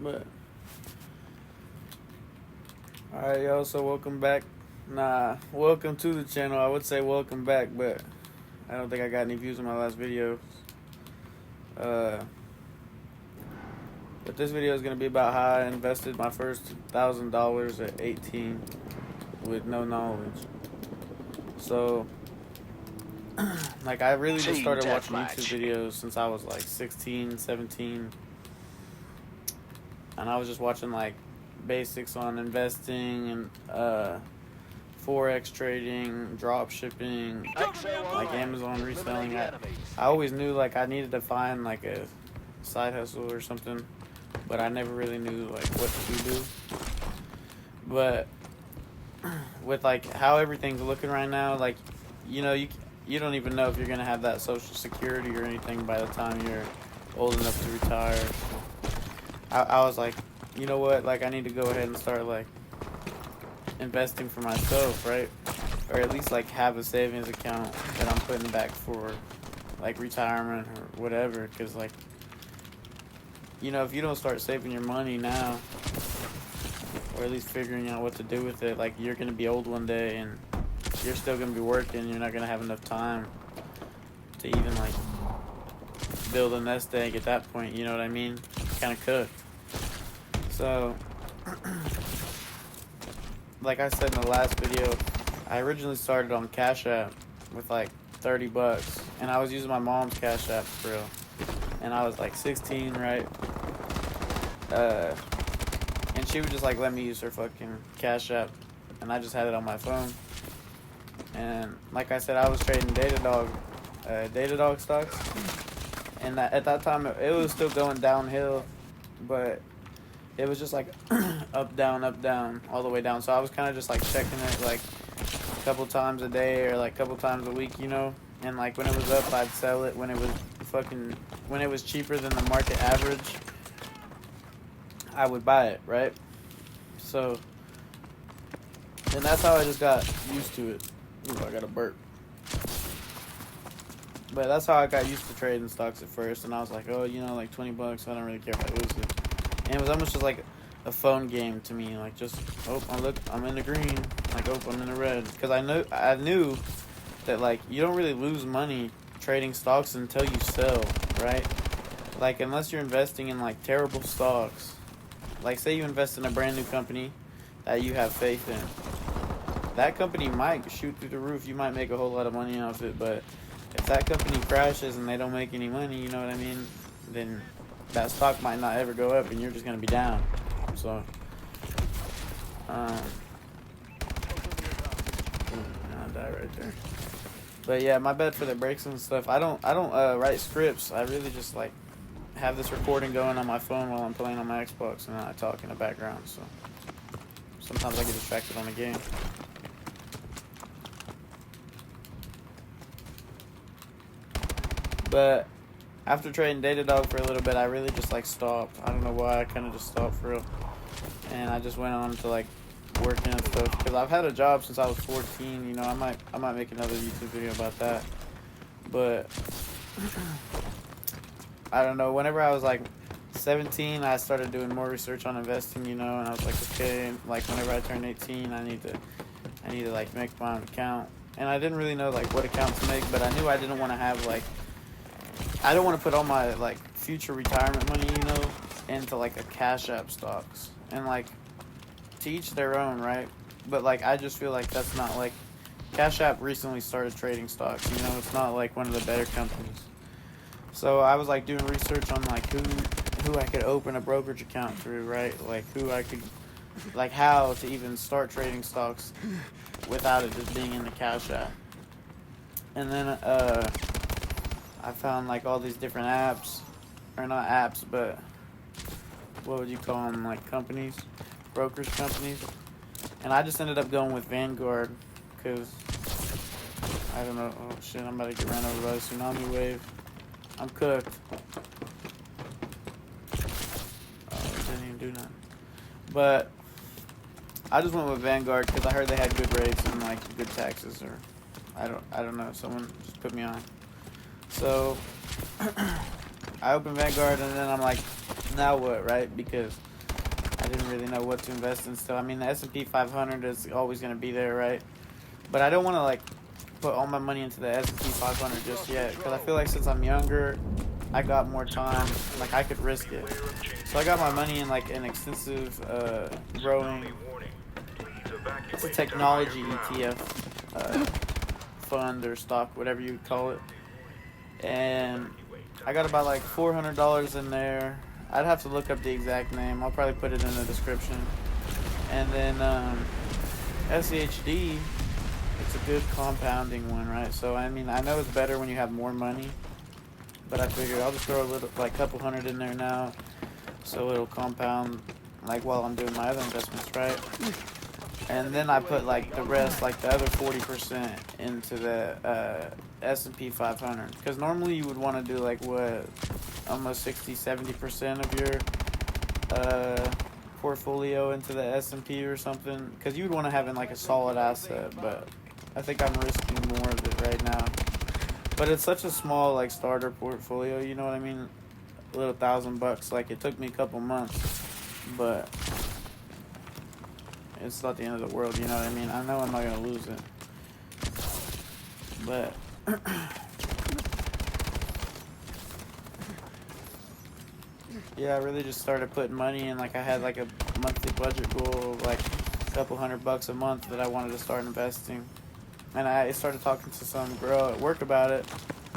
But alright, y'all. So welcome back. Welcome to the channel. I would say welcome back, but I don't think I got any views on my last video. But this video is gonna be about how I invested my first $1,000 at 18 with no knowledge. So, like, I really just started watching YouTube videos since I was like 16, 17. And I was just watching like basics on investing and forex trading, drop shipping, like Amazon reselling. I always knew like I needed to find like a side hustle or something, but I never really knew like what to do. But with like how everything's looking right now, like, you know, you don't even know if you're gonna have that Social Security or anything by the time you're old enough to retire. I was like, you know what, like I need to go ahead and start like investing for myself, right? Or at least like have a savings account that I'm putting back for like retirement or whatever. Because like, you know, if you don't start saving your money now, or at least figuring out what to do with it, like you're gonna be old one day and you're still gonna be working. You're not gonna have enough time to even like build a nest egg at that point. You know what I mean? Kind of cooked. So, like I said in the last video, I originally started on Cash App with like $30, and I was using my mom's Cash App for real. And I was like 16, right? And she would just like let me use her fucking Cash App, and I just had it on my phone. And like I said, I was trading Datadog stocks, and at that time it was still going downhill, but it was just like up, down, all the way down. So I was kind of just like checking it like a couple times a day or like a couple times a week, you know. And like when it was up, I'd sell it. When it was cheaper than the market average, I would buy it, right? So, and that's how I just got used to it. Ooh, I got a burp. But that's how I got used to trading stocks at first. And I was like, oh, you know, like $20, I don't really care if I lose it. And it was almost just like a phone game to me, like just, oh, look, I'm in the green, like, oh, I'm in the red. Because I knew that like you don't really lose money trading stocks until you sell, right? Like unless you're investing in like terrible stocks, like say you invest in a brand new company that you have faith in. That company might shoot through the roof. You might make a whole lot of money off it, but if that company crashes and they don't make any money, you know what I mean, then that stock might not ever go up and you're just going to be down. So, I'll die right there. But yeah, my bad for the breaks and stuff. I don't write scripts. I really just like have this recording going on my phone while I'm playing on my Xbox, and then I talk in the background. So sometimes I get distracted on the game. But after trading Datadog for a little bit, I really just like stopped. I don't know why. I kind of just stopped for real. And I just went on to like working and stuff, because I've had a job since I was 14. You know, I might make another YouTube video about that. But I don't know. Whenever I was like 17, I started doing more research on investing. You know, and I was like, okay, like whenever I turn 18, I need to like make my own account. And I didn't really know like what account to make, but I knew I didn't want to have like, I don't want to put all my like future retirement money, you know, into like a Cash App stocks. And like, to each their own, right? But like, I just feel like that's not like, Cash App recently started trading stocks, you know, it's not like one of the better companies. So I was like doing research on like who I could open a brokerage account through, right? Like who I could, like how to even start trading stocks without it just being in the Cash App. And then I found like all these different apps, or not apps, but what would you call them, like companies, brokerage companies. And I just ended up going with Vanguard, because I don't know, oh shit, I'm about to get ran over by a tsunami wave. I'm cooked. Oh, it didn't even do nothing. But I just went with Vanguard because I heard they had good rates and like good taxes, or I don't know, someone just put me on. So I opened Vanguard, and then I'm like, now what, right? Because I didn't really know what to invest in still. I mean, the S&P 500 is always going to be there, right? But I don't want to, like, put all my money into the S&P 500 just yet, because I feel like since I'm younger, I got more time, like, I could risk it. So I got my money in, like, an extensive, growing, it's a technology ETF, fund or stock, whatever you would call it. And I got about, like, $400 in there. I'd have to look up the exact name. I'll probably put it in the description. And then, SCHD, it's a good compounding one, right? So, I mean, I know it's better when you have more money, but I figured I'll just throw a little, like, couple hundred in there now, so it'll compound, like, while I'm doing my other investments, right? And then I put, like, the rest, like, the other 40% into the S&P 500. Because normally you would want to do, like, what, almost 60-70% of your portfolio into the S&P or something. Because you would want to have in, like, a solid asset, but I think I'm risking more of it right now. But it's such a small, like, starter portfolio, you know what I mean? A little $1,000. Like, it took me a couple months, but it's not the end of the world, you know what I mean? I know I'm not going to lose it. But yeah, I really just started putting money in. Like, I had, like, a monthly budget goal of, like, a couple $100 a month that I wanted to start investing. And I started talking to some girl at work about it.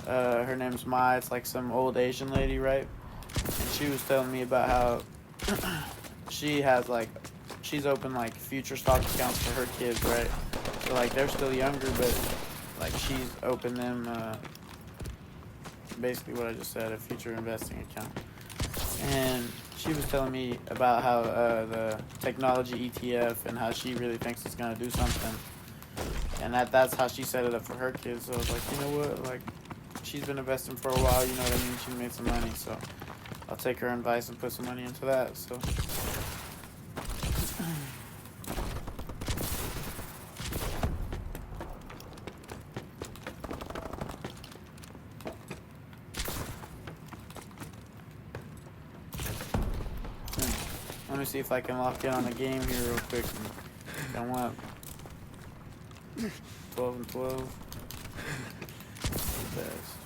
Her name's Mai. It's, like, some old Asian lady, right? And she was telling me about how she has, like, she's opened, like, future stock accounts for her kids, right? So, like, they're still younger, but, like, she's opened them, basically what I just said, a future investing account. And she was telling me about how the technology ETF and how she really thinks it's going to do something. And that's how she set it up for her kids. So I was like, you know what, like, she's been investing for a while, you know what I mean? She made some money, so I'll take her advice and put some money into that, so. Let me see if I can lock in on a game here real quick. I want 12 and 12. The best.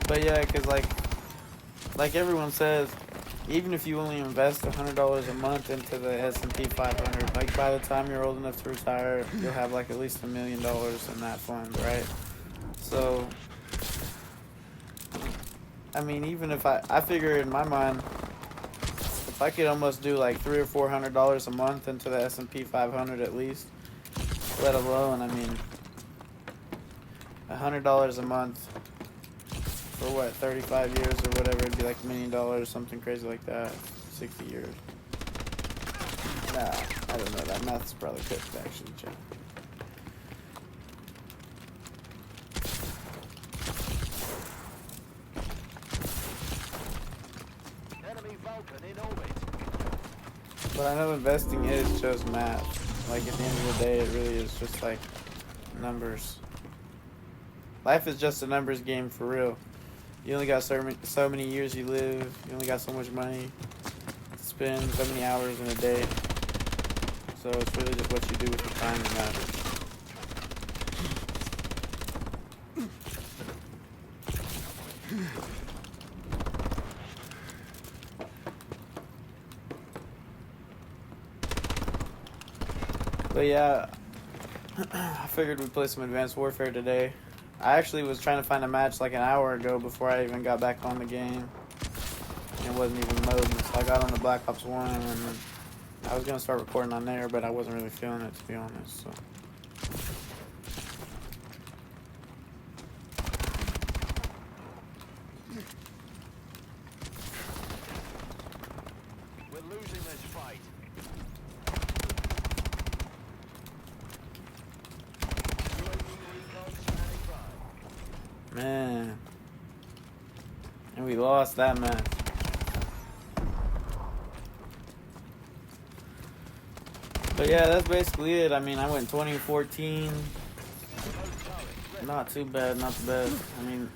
But yeah, cause like everyone says, even if you only invest $100 a month into the S&P 500, like by the time you're old enough to retire, you'll have like at least $1 million in that fund, right? So, I mean, even if I figure in my mind, if I could almost do like $300 or $400 a month into the S&P 500 at least, let alone, I mean, $100 a month for what, 35 years or whatever, it'd be like $1 million, something crazy like that, 60 years. Nah, I don't know, that math's probably cooked actually, Jim. But I know investing is just math. Like, at the end of the day, it really is just like numbers. Life is just a numbers game for real. You only got so many years you live. You only got so much money to spend, so many hours in a day. So it's really just what you do with your time that matters. But yeah, I figured we'd play some Advanced Warfare today. I actually was trying to find a match like an hour ago before I even got back on the game. It wasn't even loading, so I got on the Black Ops 1 and I was going to start recording on there, but I wasn't really feeling it, to be honest, so. We're losing this fight. Man. And we lost that match. But yeah, that's basically it. I mean, I went 20-14. Not too bad, not the best. I mean,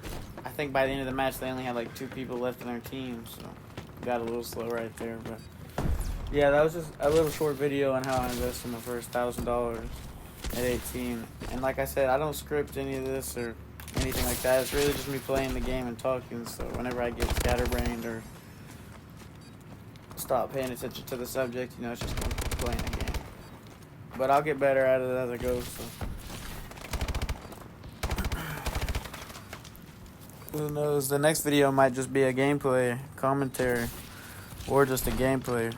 I think by the end of the match they only had like 2 people left in their team, so got a little slow right there. But yeah, that was just a little short video on how I invested my first $1,000 at 18. And like I said, I don't script any of this or anything like that. It's really just me playing the game and talking. So whenever I get scatterbrained or stop paying attention to the subject, it's just me playing a game. But I'll get better at it as I go. So who knows? The next video might just be a gameplay commentary or just a gameplay.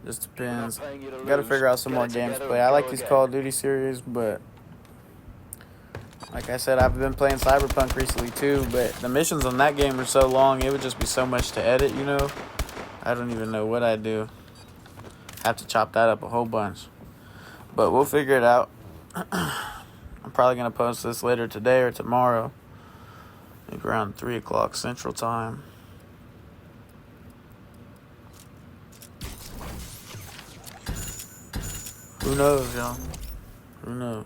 Just depends. Got to figure out some more games to play. I like these Call of Duty series, but like I said, I've been playing Cyberpunk recently too, but the missions on that game are so long, it would just be so much to edit, I don't even know what I'd do. Have to chop that up a whole bunch. But we'll figure it out. I'm probably going to post this later today or tomorrow. Maybe around 3 o'clock Central Time. Who knows, y'all? Who knows?